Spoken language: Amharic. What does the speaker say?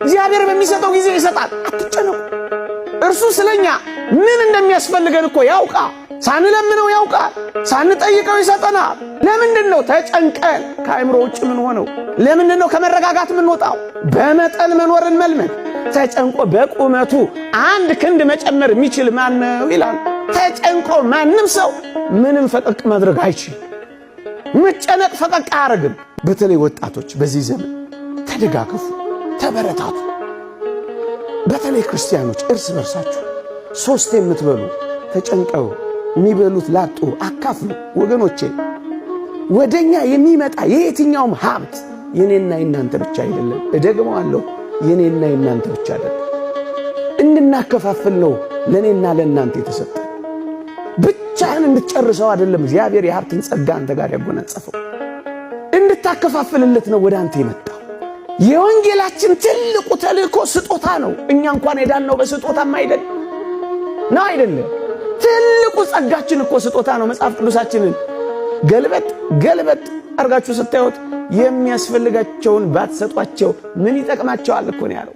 እግዚአብሔር በሚሰጠው ጊዜ ይሰጣል። አትጨነቁ። እርሱ ስለኛ ምን እንደሚያስፈልገን እኮ ያውቃል። ሳንለምነው ያውቃል። ሳንጠይቀው ይሰጠናል። ለምንድነው ተጨንቀን ከአእምሮ ውጭ ምን ሆነው? ለምንድነው ከመረጋጋት ምን ወጣው? በመጠን መኖርን መልመድ። ተጨንቆ በቁመቱ አንድ ክንድ መጨመር የሚችል ማን ነው ይላል። ተጨንቆ ማንም ሰው ምንም ፈቀቅ ማድረግ አይችልም። መጨነቅ ፈቀቅ አያረግም። በተለይ ወጣቶች በዚህ ዘመን ተደጋገፉ፣ ተበረታቱ። በተለይ ክርስቲያኖች እርስ በርሳችሁ ሶስት የምትበሉ ተጨንቀው የሚበሉት ላጡ አካፍሉ። ወገኖቼ ወደኛ የሚመጣ የየትኛውም ሀብት የኔና የናንተ ብቻ አይደለም። እደግመዋለሁ፣ የኔና የናንተ ብቻ አይደለም። እንድናከፋፍል ነው ለኔና ለናንተ የተሰጠ። ብቻህን እንድትጨርሰው አይደለም እግዚአብሔር የሀብትን ጸጋ አንተ ጋር ያጎናጸፈው። እንድታከፋፍልለት ነው ወደ አንተ የመጣው። የወንጌላችን ትልቁ ተልእኮ ስጦታ ነው። እኛ እንኳን የዳነው በስጦታም አይደለም። ትልቁ ጸጋችን እኮ ስጦታ ነው። መጽሐፍ ቅዱሳችንን ገልበጥ አርጋችሁ ስታዩት የሚያስፈልጋቸውን ባትሰጧቸው ምን ይጠቅማቸዋል እኮ ነው ያለው።